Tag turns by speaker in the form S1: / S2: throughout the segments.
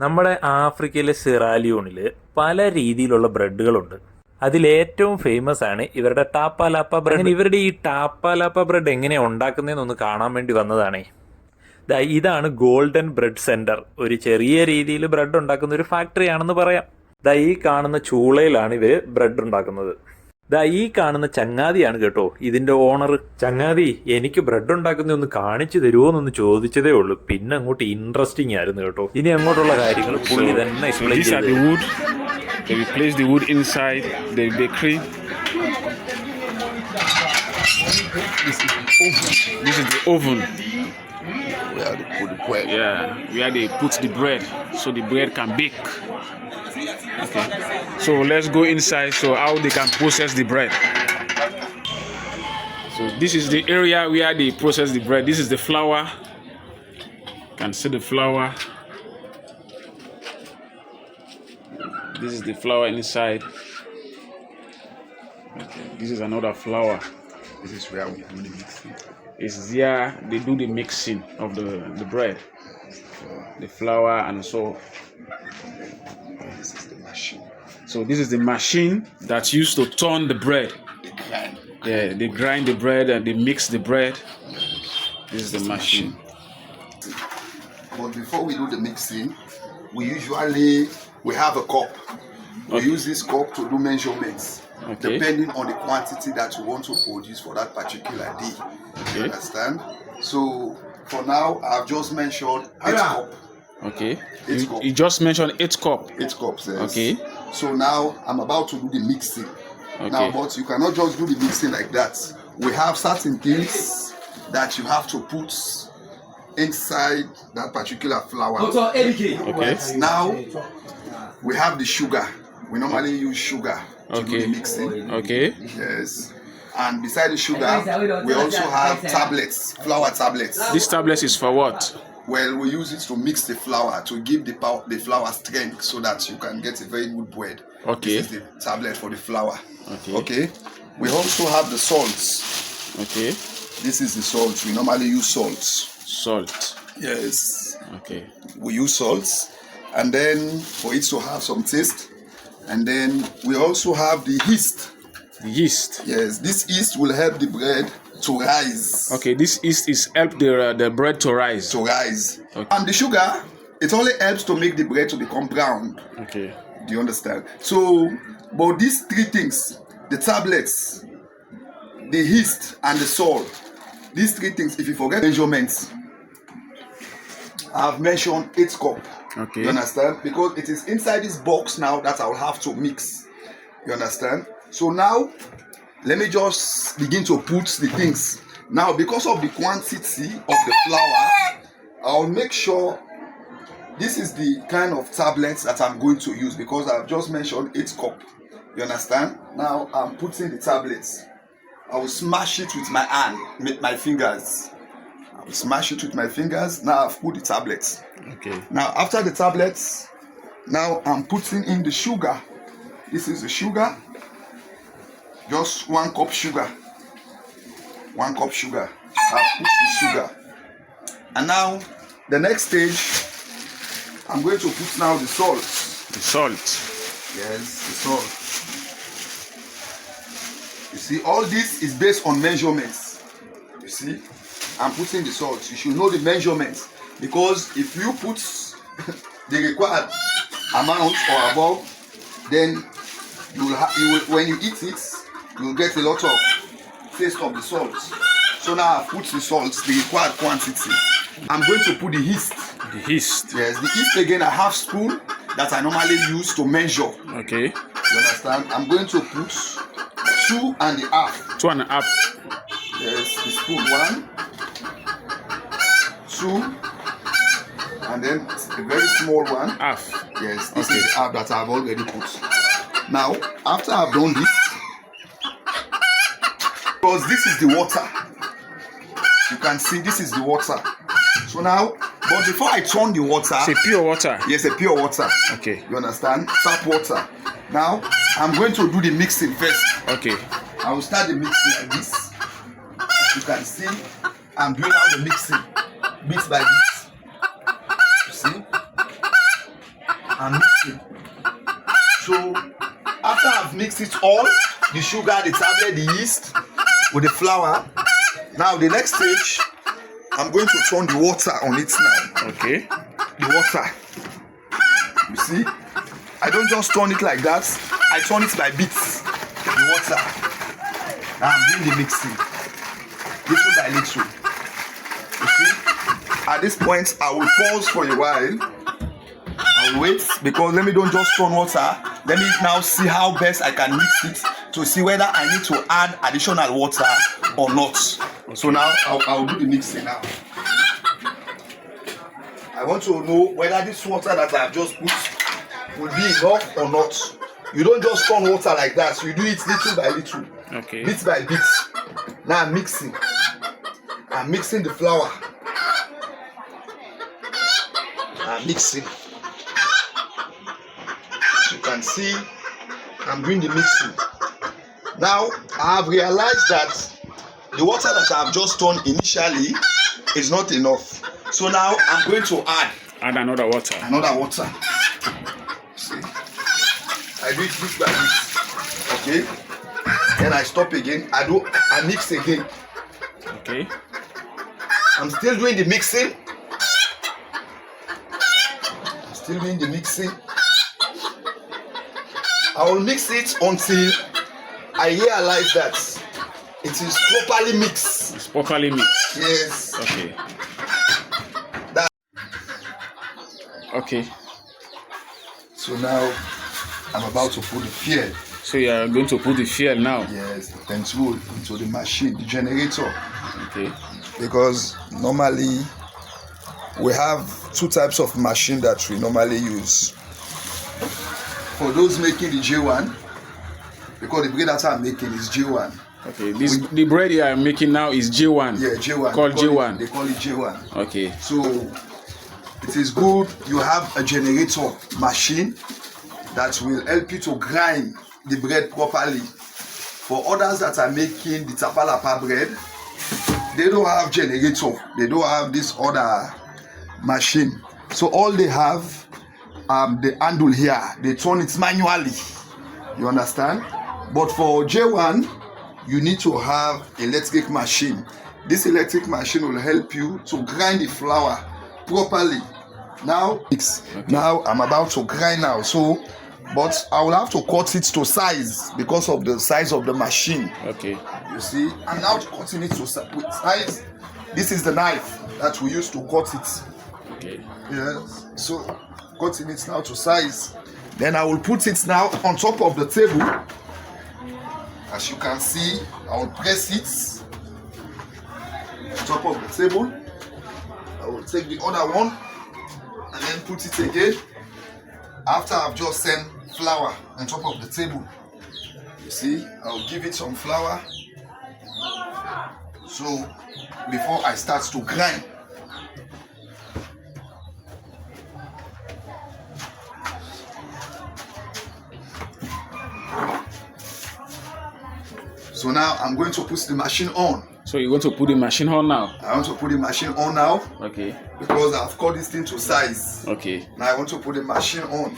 S1: നമ്മുടെ ആഫ്രിക്കയിലെ സിറാലിയോണിൽ പല രീതിയിലുള്ള ബ്രെഡുകളുണ്ട്. അതിലേറ്റവും ഫേമസ് ആണ് ഇവരുടെ ടാപ്പാലാപ്പ ബ്രെഡ്. ഇവരുടെ ഈ ടാപ്പാലാപ്പ ബ്രെഡ് എങ്ങനെയാണ് ഉണ്ടാക്കുന്നതെന്നൊന്ന് കാണാൻ വേണ്ടി വന്നതാണേ. ഇതാണ് ഗോൾഡൻ ബ്രെഡ് സെന്റർ. ഒരു ചെറിയ രീതിയിൽ ബ്രെഡ് ഉണ്ടാക്കുന്ന ഒരു ഫാക്ടറി ആണെന്ന് പറയാം. ഈ കാണുന്ന ചൂളയിലാണ് ഇവര് ബ്രെഡ് ഉണ്ടാക്കുന്നത്. ഈ കാണുന്ന ചങ്ങാതിയാണ് കേട്ടോ ഇതിന്റെ ഓണർ. ചങ്ങാതി, എനിക്ക് ബ്രെഡ് ഉണ്ടാക്കുന്ന ഒന്ന് കാണിച്ചു തരുമോ എന്നൊന്ന് ചോദിച്ചതേ ഉള്ളൂ. പിന്നെ അങ്ങോട്ട് ഇൻട്രസ്റ്റിംഗ് ആയിരുന്നു കേട്ടോ. ഇനി അങ്ങോട്ടുള്ള കാര്യങ്ങൾ പുള്ളി തന്നെ എക്സ്പ്ലെയിൻ ചെയ്തു.
S2: They will place the wood inside the bakery. This is the oven.
S3: Where they put the bread.
S2: Yeah, where they put the bread so the bread can bake. Okay. So let's go inside so how they can process the bread. So this is the area where they process the bread. This is the flour. You can see the flour. This is the flour inside. Okay. This is another flour.
S3: This is where we do the mixing.
S2: It's there they do the mixing of the bread. The flour and so.
S3: This is the machine.
S2: So this is the machine that's used to turn the bread.
S3: They grind.
S2: Yeah, they grind the bread and they mix the bread. This is the machine.
S3: But before we do the mixing, we have a cup. We use this cup to do measurements, depending on the quantity that you want to produce for that particular day. You understand? So for now, I've just mentioned 8 cup.
S2: Okay.
S3: 8 cup.
S2: You just mentioned 8 cup.
S3: 8 cups. Yes.
S2: Okay.
S3: So now I'm about to do the mixing.
S2: Okay.
S3: Now, but you cannot just do the mixing like that. We have certain things that you have to put inside that particular flour.
S2: Okay.
S3: Now we have the sugar. We normally use sugar to do the mixing.
S2: Okay.
S3: Yes. And beside the sugar, we also have tablets, flour tablets.
S2: This tablet is for what?
S3: Well, we use it to mix the flour to give the flour strength so that you can get a very good bread.
S2: Okay.
S3: This is the tablet for the flour.
S2: Okay.
S3: Okay. We also have the salts.
S2: Okay.
S3: This is the salt. We normally use salts.
S2: Salt.
S3: Yes.
S2: Okay.
S3: We use salts, and then for it to have some taste, and then we also have the yeast.
S2: The yeast.
S3: Yes, this yeast will help the bread to rise.
S2: Okay, this yeast is help the bread to rise.
S3: To rise.
S2: Okay.
S3: And the sugar, it only helps to make the bread to become brown.
S2: Okay.
S3: Do you understand? So, but these 3 things, the tablets, the yeast, and the salt, these 3 things, if you forget measurements, I've mentioned 8 cup.
S2: Okay.
S3: You understand? Because it is inside this box now that I will have to mix. You understand? So now, let me just begin to put the things. Now, because of the quantity of the flour, I'll make sure this is the kind of tablets that I'm going to use because I've just mentioned 8 cup. You understand? Now, I'm putting the tablets. I will smash it with my hand, with my fingers. Smash it with my fingers. Now I've put the tablets.
S2: Okay.
S3: Now after the tablets, now I'm putting in the sugar. This is the sugar. Just 1 cup sugar. 1 cup sugar. I've put the sugar. And now the next stage, I'm going to put now the salt.
S2: The salt.
S3: Yes, the salt. You see, all this is based on measurements. You see? I'm putting the salt. You should know the measurements because if you put the required amount or above, then you will when you eat it, you will get a lot of taste of the salt. So now I've put the salt, the required quantity. I'm going to put the yeast.
S2: The yeast.
S3: Yes, the yeast again, a half spoon that I normally use to measure.
S2: Okay.
S3: You understand? I'm going to put 2.5.
S2: 2.5.
S3: Yes, the spoon 1. 2, and then a very small one.
S2: Half.
S3: Yes, this is the half that I've already put. Now, after I've done this, because this is the water, you can see this is the water. So now, but before I turn the water,
S2: It's a pure water.
S3: yes, a pure water.
S2: Okay.
S3: You understand? Tap water. Now, I'm going to do the mixing first.
S2: Okay.
S3: I will start the mixing like this. As you can see, I'm doing out the mixing. Bit by bit. You see? I'm mixing. So after I've mixed it all, the sugar, the tablet, the yeast with the flour. Now the next stage, I'm going to turn the water on it now.
S2: Okay.
S3: The water. You see? I don't just turn it like that. I turn it by bits. The water. Now I'm doing the mixing. Little by little. You see? At this point, I will pause for a while. I will wait because let me don't just turn water. Let me now see how best I can mix it to see whether I need to add additional water or not. So now I'll do the mixing now. I want to know whether this water that I've just put will be enough or not. You don't just turn water like that. So you do it little by little.
S2: Okay.
S3: Bit by bit. Now I'm mixing. I'm mixing the flour. I'm mixing. You can see I'm doing the mixing. Now I have realized that the water that I've just turned initially is not enough. So now I'm going to add
S2: another water.
S3: See, I do it bit by bit. Okay. Then I stop again. I mix again.
S2: Okay.
S3: I'm still doing the mixing. I will mix it until I realize that it is properly mixed.
S2: It's properly mixed.
S3: Yes.
S2: Okay. Okay.
S3: So now I'm about to put the fuel.
S2: So you are going to put the fuel now?
S3: Yes, the petrol into the machine, the generator.
S2: Okay.
S3: Because normally we have two types of machine that we normally use. For those making the J1, because the bread that I'm making is J1.
S2: Okay, the bread you are making now is J1.
S3: Yeah, J1.
S2: Called J1.
S3: They call it J1.
S2: Okay.
S3: So it is good you have a generator machine that will help you to grind the bread properly. For others that are making the tapalapa bread, they don't have generator. They don't have this other machine. So all they have the handle here, they turn it manually. You understand? But for J1, you need to have electric machine. This electric machine will help you to grind the flour properly. Now, now I'm about to grind now. So, but I will have to cut it to size because of the size of the machine.
S2: Okay.
S3: You see, I'm now cutting it to size. This is the knife that we use to cut it.
S2: Okay.
S3: Yes. So, cutting it now to size. Then I will put it now on top of the table. As you can see, I will press it on top of the table. I will take the other one and then put it again. After I've just sent flour on top of the table. You see, I'll give it some flour. So before I start to grind. So now I'm going to put the machine on.
S2: So you're going to put the machine on now?
S3: I want to put the machine on now.
S2: Okay.
S3: Because I've cut this thing to size.
S2: Okay.
S3: Now I want to put the machine on.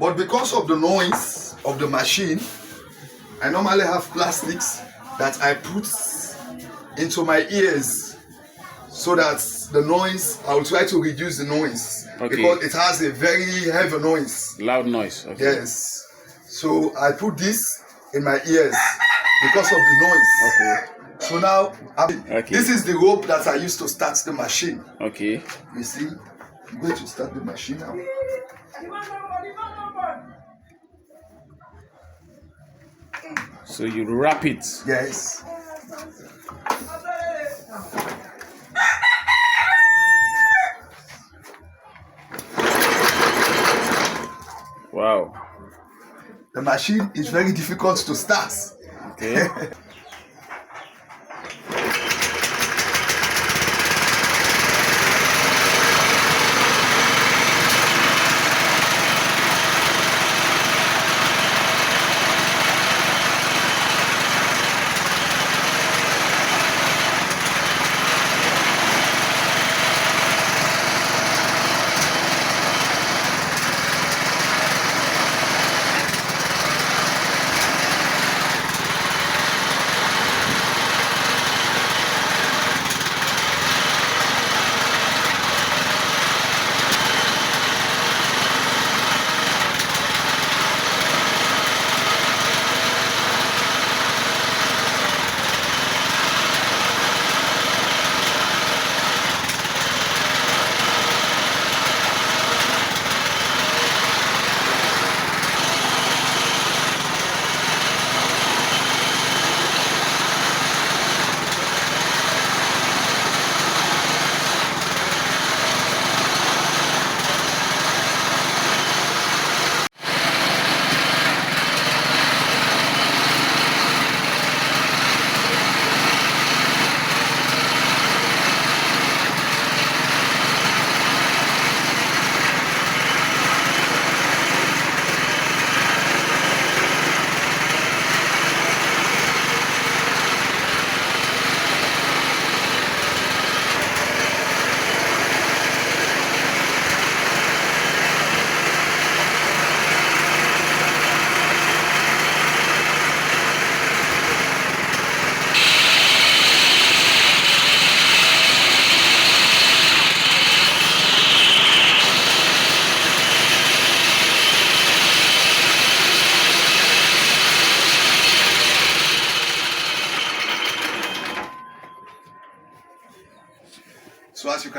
S3: But because of the noise of the machine, I normally have plastics that I put into my ears so that the noise, I will try to reduce the noise.
S2: Okay.
S3: Because it has a very heavy noise.
S2: Loud noise. Okay.
S3: Yes. So I put this in my ears because of the noise.
S2: Okay.
S3: So now,
S2: Okay.
S3: This is the rope that I used to start the machine.
S2: Okay.
S3: You see, I'm going to start the machine now.
S2: So you wrap it.
S3: Yes.
S2: Wow.
S3: The machine is very difficult to start.
S2: Okay.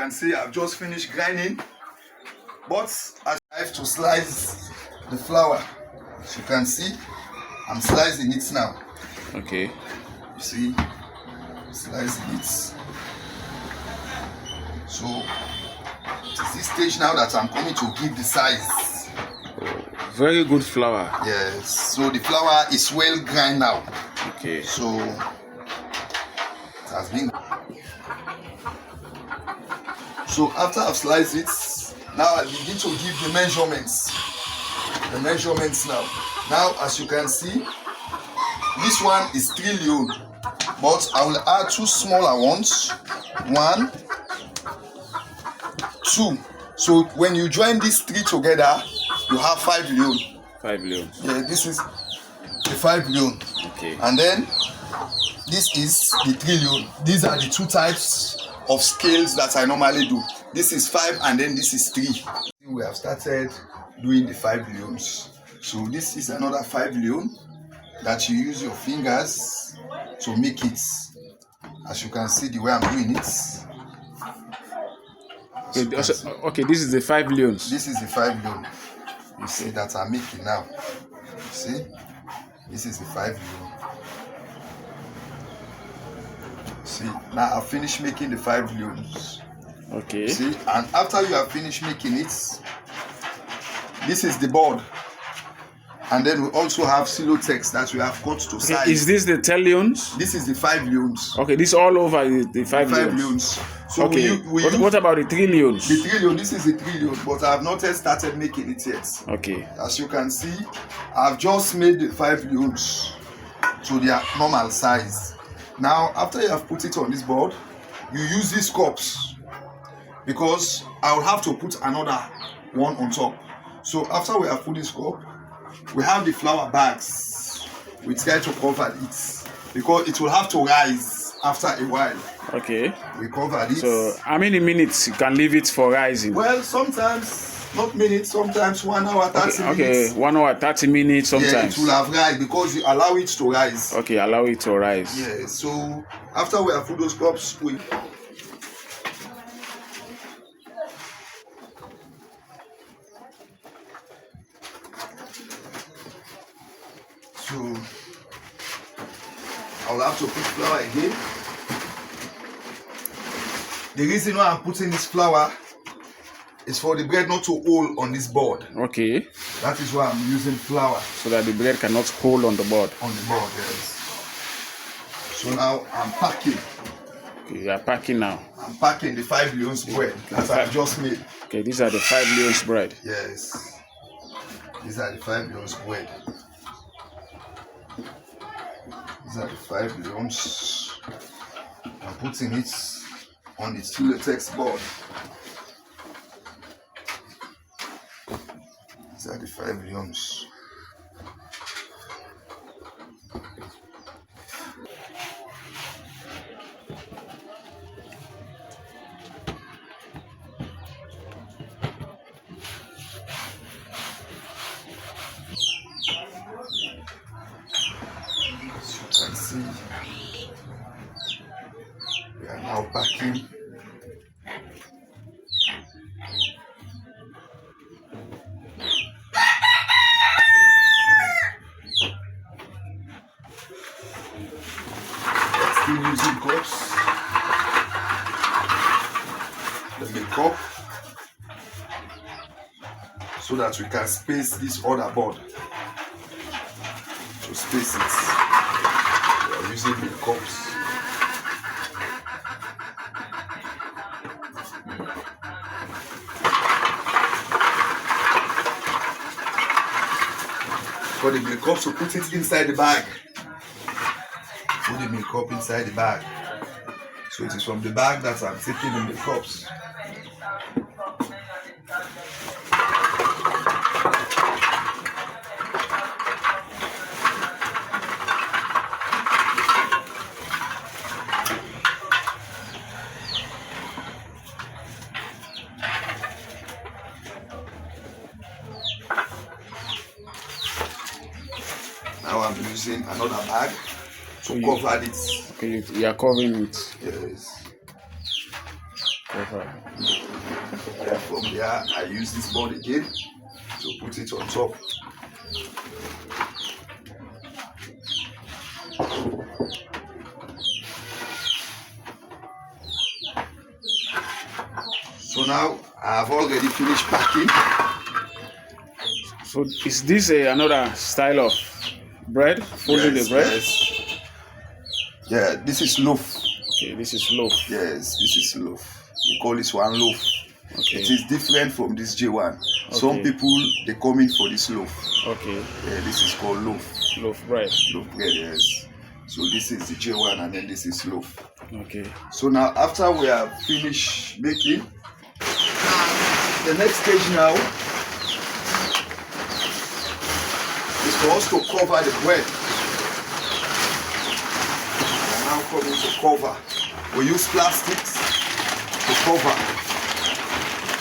S3: can see, I've just finished grinding, but I have to slice the flour. As you can see, I'm slicing it now.
S2: Okay.
S3: You see, slicing it. So it is this stage now that I'm coming to give the size.
S2: Very good flour.
S3: Yes. So the flour is well grind now.
S2: Okay.
S3: So it has been. So after I've sliced it, now I begin to give the measurements. The measurements now. Now, as you can see, this one is 3 leon, but I will add 2 smaller ones. 1, 2. So when you join these 3 together, you have 5 leon.
S2: 5 leon.
S3: Yeah, this is the 5 leon.
S2: Okay.
S3: And then this is the 3 leon. These are the 2 types of scales that I normally do. This is 5 and then this is 3. We have started doing the 5 leons. So this is another 5 leon that you use your fingers to make it. As you can see the way I'm doing it.
S2: Okay, this is the 5 leons.
S3: This is the 5 leon. You see that I'm making now. You see? This is the 5 leon. See, now I've finished making the 5 leons.
S2: Okay.
S3: See, and after you have finished making it, this is the board. And then we also have silotex that we have cut to size.
S2: Is this the 10 leons?
S3: This is the 5 leons.
S2: Okay, this all over the 5 leons.
S3: Leons. So
S2: Okay. What about the 3 leons?
S3: The 3 leon, this is the 3 leon, but I have not yet started making it yet.
S2: Okay.
S3: As you can see, I've just made the 5 leons to their normal size. Now, after you have put it on this board, you use these cups because I will have to put another one on top. So after we have put this cup, we have the flour bags. We try to cover it because it will have to rise after a while.
S2: Okay.
S3: We cover it.
S2: So how many minutes you can leave it for rising?
S3: Well, sometimes not minutes, sometimes 1 hour 30 minutes.
S2: Okay, 1 hour 30 minutes sometimes.
S3: Yeah, it will have rise because you allow it to rise.
S2: Okay, allow it to rise.
S3: Yeah, so after we have put those cups, we so I'll have to put flour again. The reason why I'm putting this flour is for the bread not to hold on this board.
S2: Okay.
S3: That is why I'm using flour.
S2: So that the bread cannot hold on the board.
S3: On the board, yes. So now I'm packing.
S2: Okay, you are packing now.
S3: I'm packing the 5 leons bread that I've just made.
S2: Okay, these are the 5 leons bread.
S3: Yes. These are the 5 leons bread. These are the 5 leons. I'm putting it on the silotex board. These are the 5 leons. As you can see, we are now packing. Still using cups. The makeup so that we can space this other board. To space it, we are using the cups. For the makeup, so put it inside the bag. Put the makeup inside the bag. So it is from the bag that I'm taking in the cups. Now I'm using another bag to cover it.
S2: Okay, you are covering it.
S3: Yes. Then from there, I use this board again to put it on top. So now I have already finished packing.
S2: So is this another style of bread? Folding the bread?
S3: Yes. Yeah, this is loaf.
S2: Okay, this is loaf.
S3: Yes, this is loaf. We call this one loaf.
S2: Okay.
S3: It is different from this J1. Some
S2: Okay.
S3: people, they come in for this loaf.
S2: Okay.
S3: Yeah, this is called loaf.
S2: Loaf bread.
S3: Loaf bread, yes. So this is the J1 and then this is loaf.
S2: Okay.
S3: So now after we have finished making, the next stage now is for us to cover the bread. We're now coming to cover. We use plastics to cover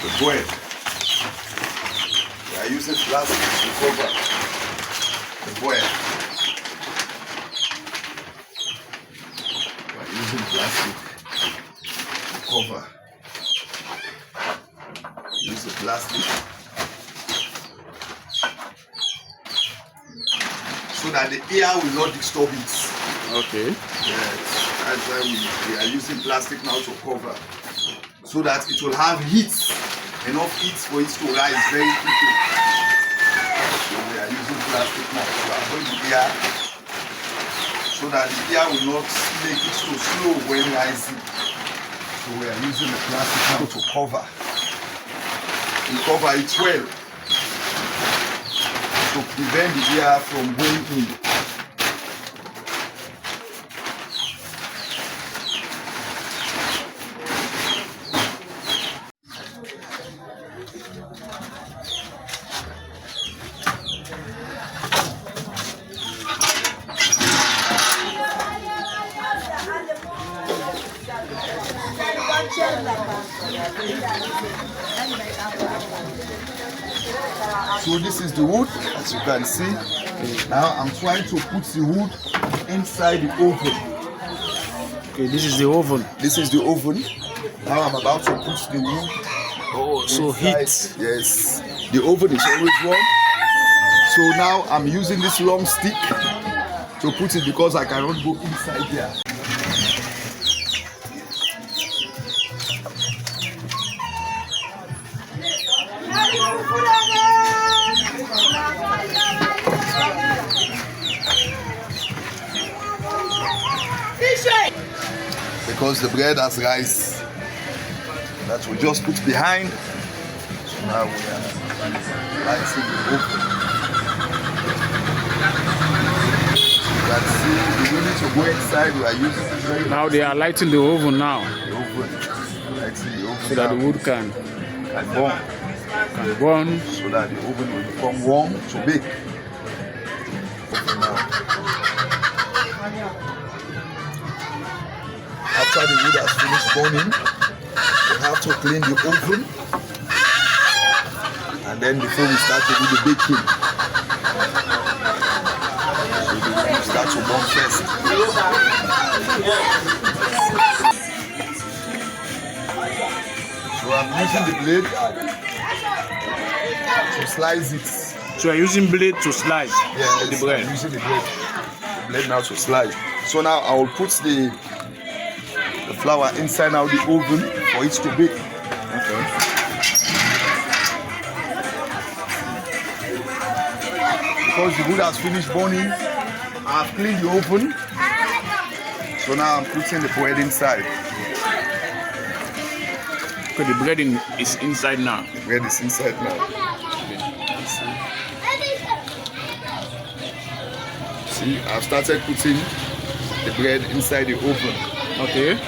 S3: the bread. We are using plastics to cover the bread. We are using plastic to cover. Use the plastic so that the air will not disturb it.
S2: Okay.
S3: Yes, that's why we are using plastic now to cover, so that it will have heat, enough heat for it to rise very quickly. So we are using plastic now to avoid the air, so that the air will not make it so slow when rising. So we are using the plastic now to cover. We cover it well to prevent the air from going in. So this is the wood, as you can see. Now I'm trying to put the wood inside the oven.
S2: Okay, this is the oven.
S3: This is the oven. Now I'm about to put the wood.
S2: Oh, so
S3: inside.
S2: heat.
S3: Yes, the oven is always warm. So now I'm using this long stick to put it because I cannot go inside there. Because the bread has rice that we just put behind. So now we are lighting the oven. You can see the unit to go inside. We are using this very
S2: Now they are lighting the oven now,
S3: the oven. Lighting the oven
S2: so that the
S3: now.
S2: wood can
S3: Can burn.
S2: burn.
S3: So that the oven will become warm to bake. Oven now. After the wood has finished burning, we have to clean the oven, and then before we start to do the baking, so the wood will start to burn first. So I'm using the blade to slice it.
S2: So you are using blade to slice
S3: Yes,
S2: the bread.
S3: I'm using the blade now to slice. So now I will put the flour inside now the oven for it to bake.
S2: Okay.
S3: Because the wood has finished burning, I have cleaned the oven. So now I'm putting the bread inside.
S2: Okay, the bread is inside now.
S3: The bread is inside now. See, I've started putting the bread inside the oven.
S2: Okay.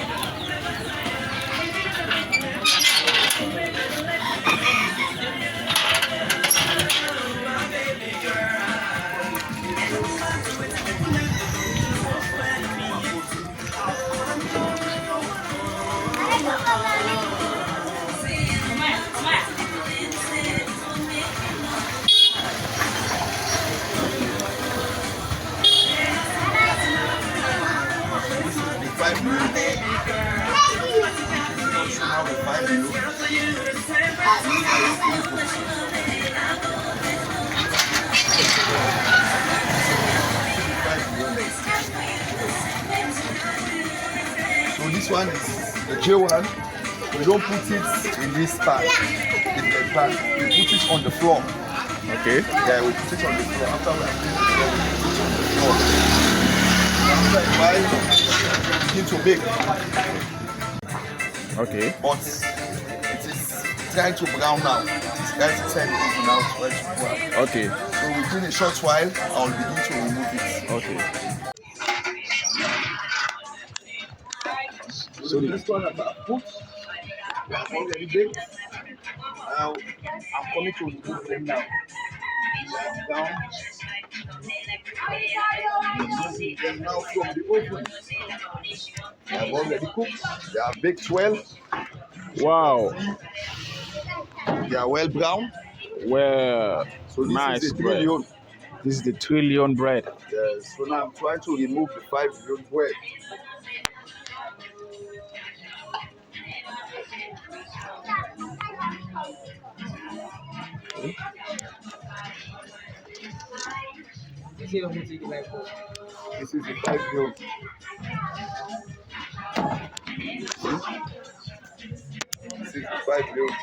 S3: one is the J1. We don't put it in this pan. In the pan, we put it on the floor.
S2: Okay.
S3: Yeah, we put it on the floor. After we have put it on the floor. After a while, we begin to bake.
S2: Okay.
S3: But it is trying to brown now. It's trying to turn it now to brown.
S2: Okay.
S3: So within a short while, I'll begin to remove it.
S2: Okay.
S3: So this one that I put, we have already baked. Now I'm coming to remove them now. Down. Removing them now from the oven. They have already cooked. They are baked well.
S2: Wow.
S3: They are well brown.
S2: Well,
S3: So this
S2: nice
S3: is the
S2: bread.
S3: trillion.
S2: This is the trillion bread.
S3: Yes. So now I'm trying to remove the 5 million bread. This is the 5 million. This is the 5 million.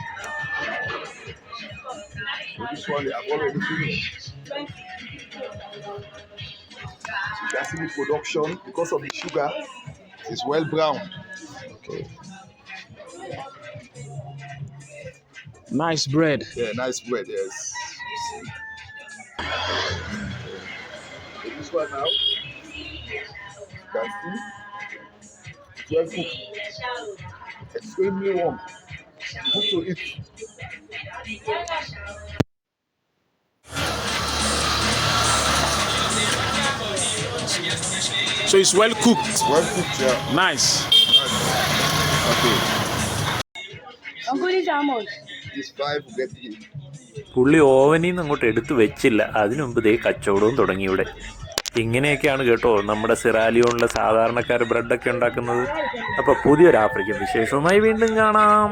S3: So this one they have already finished. You can see the production because of the sugar. It is well brown.
S2: Okay. Nice bread.
S3: Yeah, nice bread, yes. So this one now, you can see, it's well cooked. Extremely warm. Good to eat.
S2: So it's well cooked.
S3: Well cooked, yeah.
S2: Nice.
S3: Okay.
S4: Uncle is how much?
S3: This 5 will get here.
S1: പുള്ളി ഓവനിൽ നിന്ന് അങ്ങോട്ട് എടുത്തു വെച്ചില്ല, അതിനു മുമ്പ് ദേ കച്ചവടവും തുടങ്ങി ഇവിടെ. ഇങ്ങനെയൊക്കെയാണ് കേട്ടോ നമ്മുടെ സിറാലിയോണിലെ സാധാരണക്കാർ ബ്രെഡൊക്കെ ഉണ്ടാക്കുന്നത്. അപ്പോൾ പുതിയൊരു ആഫ്രിക്കൻ വിശേഷവുമായി വീണ്ടും കാണാം.